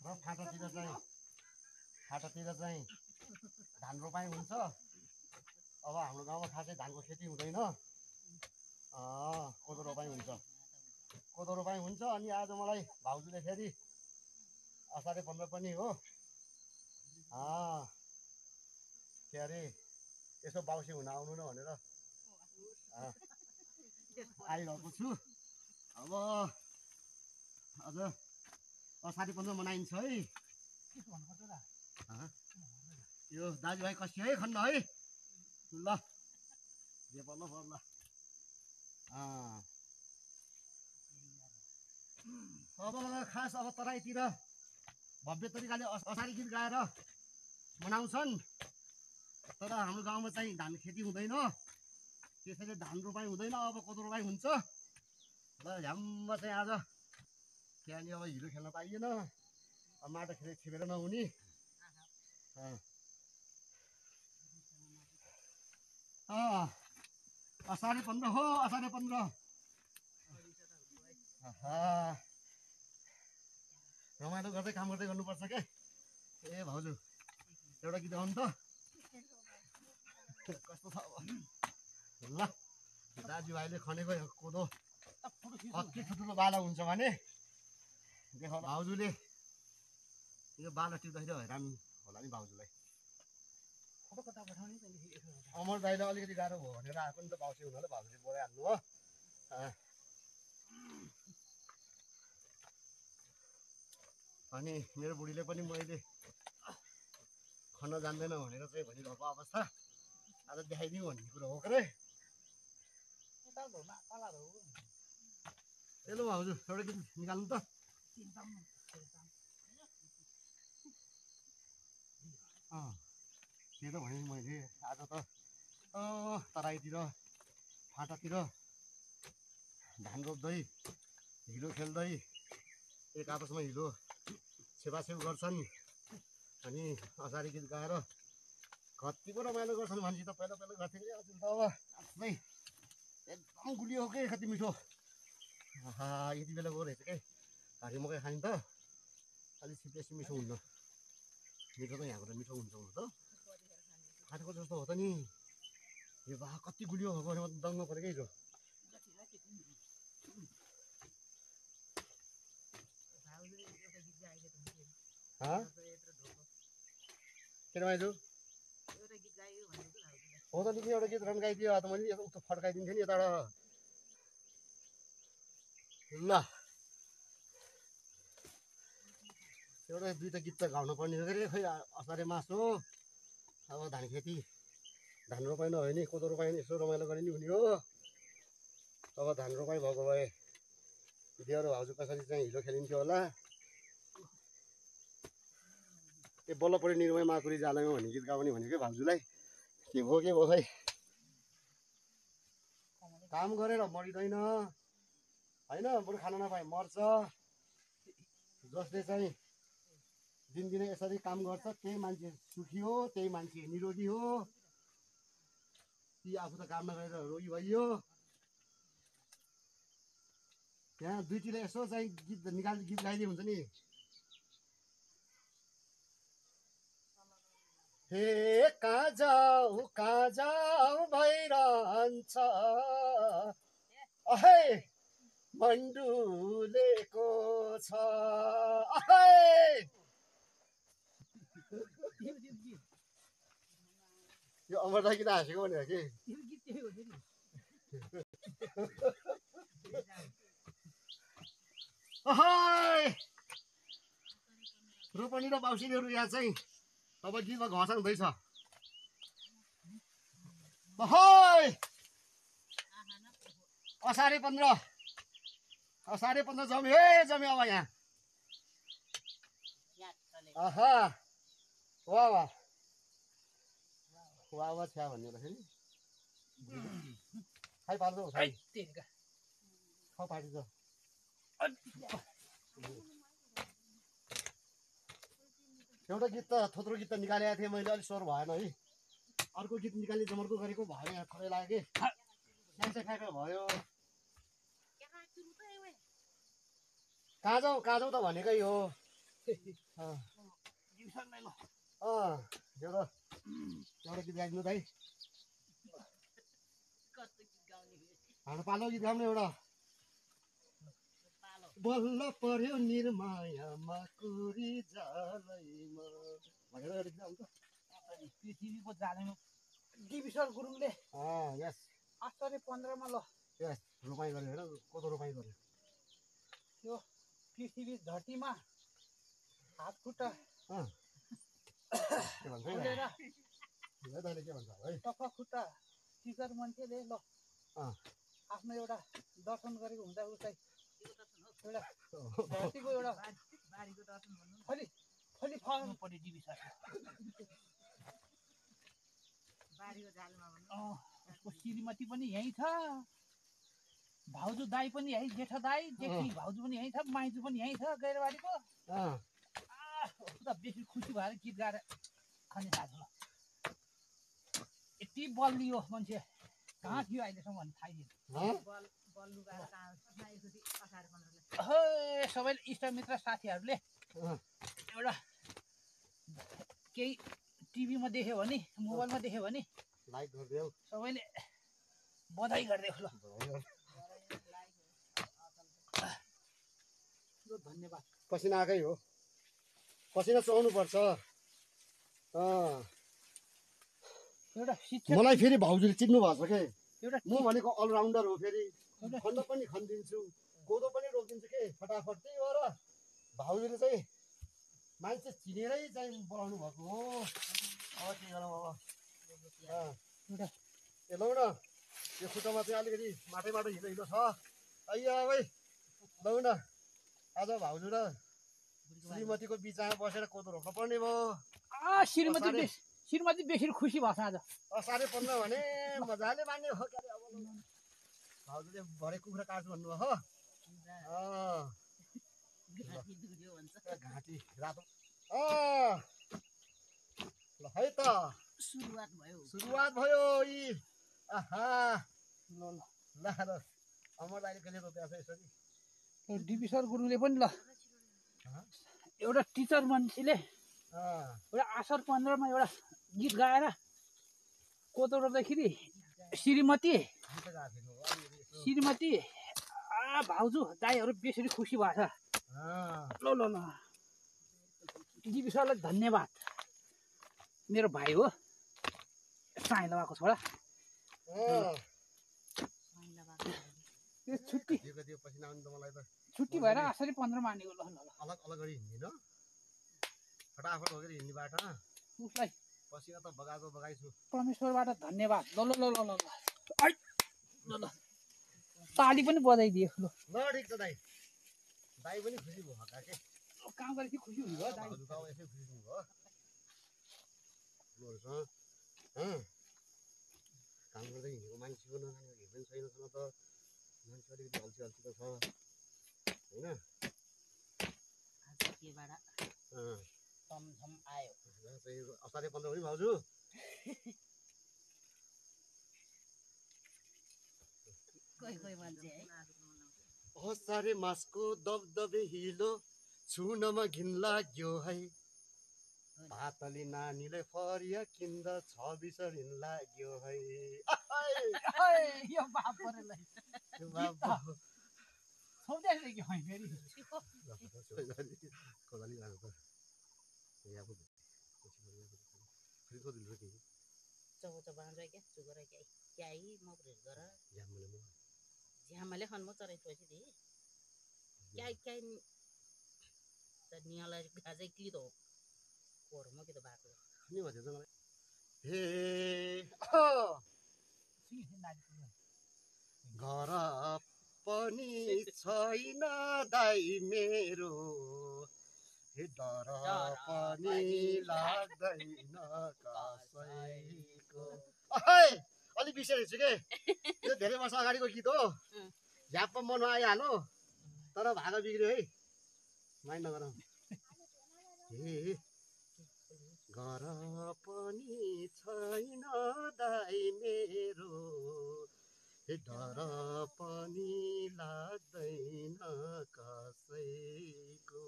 र फाटातिर चाहिँ धान रोपाइ हुन्छ। अब हाम्रो गाउँमा खासै धानको खेती हुँदैन, कोदो रोपाइ हुन्छ। कोदो रोपाइ हुन्छ। अनि आज मलाई भाउजूले फेरि असारे 15 पनि हो, के अरे यसो बाउसी हुन आउनु न भनेर आइरहेको छु। अब अझ असारे 15 मनाइन्छ है। यो दाजुभाइ कसी है खन्न है, ल जे पर्ल पर्ला। अब खास अब तराईतिर भव्य तरिकाले असारी गीत गाएर मनाउँछन्, तर हाम्रो गाउँमा चाहिँ धान खेती हुँदैन, त्यसैले धान रोपाइ हुँदैन। अब कोदो रोपाइ हुन्छ। र झ्याम्म चाहिँ आज त्यहाँनिर अब हिलो खेल्न पाइएन, माटो छिपेर नहुने। असारे 15 हो, असारे 15। रमाइलो गर्दै काम गर्दै गर्नुपर्छ के। ए भाउजू एउटा गीत गाउनु त, कस्तो छ अब। ल दाजुभाइले खनेको कोदो कति ठुलो बाला हुन्छ भने देखाउन। भाउजूले यो बाला टिप्दाखेरि हैरान होला नि भाउजूलाई। अमर दाइलाई अलिकति गाह्रो भयो भनेर आएको नि त बाउसी हुनाले, भाउजूले बोलाइहाल्नु हो। अनि मेरो बुढीले पनि मैले खन्न जान्दैन भनेर चाहिँ भनिरहेको अवस्था आज देखाइदिउँ भन्ने कुरो हो के। हेलो भाउजू एउटा गीत निकाल्नु त। त्यही त भने मैले आज त तराईतिर फाटातिर धान रोप्दै हिलो खेल्दै एक आपसमा हिलो छेपाछेप गर्छन्। अनि असारी गीत गाएर कति पो रमाइलो गर्छन् भनेपछि त पहिला पहिला गर्थ्यो कि आज त अब आफ्नै एकदम गुलियो हो कि कति मिठो। यति बेला गयो रहेछ क्या घाँटी मकै खाने त अलिक बेसी मिठो हुन्न। मिठो त यहाँको त मिठो हुन्छ हुनु त, खाएको जस्तो हो त नि। यो बा कति गुलियो हो भने दङ्ग पऱ्यो क्या हिजो। किन भाइजू हो त निकै एउटा गीत रन्काइदियो त मैले उस्तो फड्काइदिन्थेँ नि यताबाट। ल एउटा दुईवटा गीत त गाउनु पर्ने हो कि। खोइ असारे मास हो, अब धान खेती धान रोपाइ नभए नि कोदो रोपाइ नि यसो रमाइलो गरे नि हुने हो। अब धान रोपाइ भएको भए दिदी भाउजू कसरी चाहिँ हिलो खेलिन्थ्यो होला। त्यो बल्ल पऱ्यो निर्मय माकुरी जालैमा भन्ने गीत गाउने भनेको भाउजूलाई। के भयो खै, काम गरेर मरिँदैन होइन, बरु खाना नपाए मर्छ। जसले चाहिँ दिनदिनै यसरी काम गर्छ त्यही मान्छे सुखी हो, त्यही मान्छे निरोगी हो। ती आफू त काम नगरेर रोगी भइयो। त्यहाँ दुईटीले यसो चाहिँ गीत गीत गाइदियो हुन्छ नि। हे कहाँ जाऊ भइरहन्छ अहे मन्डुलेको छ। यो अमर दाइ किन हाँसेको भनेर कि रोपनी र बाउसीहरू यहाँ चाहिँ अब गीतमा घसा हुँदैछ। असारे 15 जम्यो है, जम्यो अब यहाँ। वाह वाह वाह वाह छ्या भन्ने फेरि खाइ पाल्दो खाइ पार्टी त एउटा गीत त थोत्रो गीत त निकालेको थिएँ मैले, अलिक स्वर भएन है। अर्को गीत निकाल्ने जमर्को गरेको भएन, यहाँ थोरै लाग्यो कि स्यान्से फ्याँक्रो भयो। कहाँ जाउँ त भनेकै हो। डिभिजनलाई ल एउटा गीत गाइदिनु दाइ हाम्रो पालो गीत गाउनु एउटा बल्ल पर्यो निर्मायामा कुरी जालैमा भनेर एउटा गीत गाउनु त पृथ्वीको जानेमा डिभिसन गुरुङले यस आश्चर्य 15 मा ल यस रोपाइँ गर्यो हेर कोदो रोपाइँ गर्यो यो पृथ्वी धरतीमा हात खुट्टा के भन्छ खोलेर दाइले के भन्छ है टक्क खुट्टा टिचर मान्छेले ल आफ्नो एउटा दर्शन गरेको हुन्छ उसलाई एउटा धरतीको एउटा बारीको दर्शन भन्नु फली फल्नु पर्यो डिभिसन बारीको जालमा भन्नु उसको श्रीमती पनि यहीँ छ भाउजू दाई पनि यहीँ जेठा दाई जेठी भाउजू पनि यहीँ छ माइजू पनि यहीँ छ गैरबारीको बेसी खुसी भएर गीत गाएर खाने थाल्छ यति बल लियो मान्छे कहाँ थियो अहिलेसम्म भन्ने थाहा छैन सबैले इष्टमित्र साथीहरूले एउटा केही टिभीमा देख्यो भने मोबाइलमा देख्यो भने लाइक गरिदेऊ सबैले बधाई गरिदियो ल धन्यवाद पसिना आएकै हो पसिना चुहाउनुपर्छ मलाई फेरि भाउजूले चिन्नु भएको छ के म भनेको अलराउन्डर हो फेरि खन्न पनि खनिदिन्छु कोदो पनि रोपिदिन्छु के फटाफट त्यही हो र भाउजूले चाहिँ मान्छे चिनेरै चाहिँ बोलाउनु भएको हो अब के गरौँ अब ए लौ न यो खुट्टामा चाहिँ अलिकति माटो हिलो हिलो छ अಯ್या भाइ लौ न आज भाउजू र श्रीमतीको बिचमा बसेर कोदो रोप्न पर्ने भयो श्रीमती बेसी खुसी भएको छ आज 15:30 भने मजाले मान्ने हो के अब भाउजूले भरे कुखुरा काट्छु भन्नुभयो हो घाँटी रातो ल है त सुरुवात भयो यी आहा ल अमर दाइले कहिले रोपेको छ यसरी डिभिसन गुरुङले पनि ल एउटा टिचर मान्छेले एउटा आषाढ 15 मा एउटा गीत गाएर कोदो रोप्दाखेरि श्रीमती भाउजू दाईहरू बेसरी खुसी भएको छ ल डिभिसनलाई धन्यवाद मेरो भाइ हो साइला भएको छोरा छुट्टी भएर आषाढ 15 मा आनेको ल अलग अलग गरी हिँड्दिन फटाफट लगेर हिँड्ने बाटो उसलाई पसिना त बगाइछु परमेश्वरबाट धन्यवाद ल ताली पनि बजाइदिए ल ठिक छ दाइ पनि खुसी भयो के काम गरेपछि खुसी हुनु भयो दाइ हजुर त यसै खुसी हुनुभयो काम गर्दै हिँडेको मान्छेको नजानेको हिँड्दैन छैन त मान्छे अलिकति अल्छी त छ होइन आयो असारे 15 पनि भाउजू असारे मासको दबदबे हिलो छुनमा घिन लाग्यो है भातले नानीलाई फरिया किन्दा 26 ऋण लाग्यो है यो बापरेलाई सोध्दै के होइन फेरि कोदाली लाग्छ यहाँ पनि फेरि को चौचा बाँड्छ क्या चुगर क्या मगरेर गर झ्यामले खन्म चराइ पछि दि क्या क्या त नियालाई गाजै कि त कोरमा कि त बाटो नि भन्छ त मलाई हे घर पनि छैन दाइ मेरो डर पनि लाग्दैन कसैको अलि बिर्सेको छु के यो धेरै वर्ष अगाडिको गीत हो झ्याप्प मनमा आइहाल्यो तर भाग बिग्रियो है माइन्ड नगर हे घर पनि छैन दाइ मेरो डर पनि लाग्दैन कसैको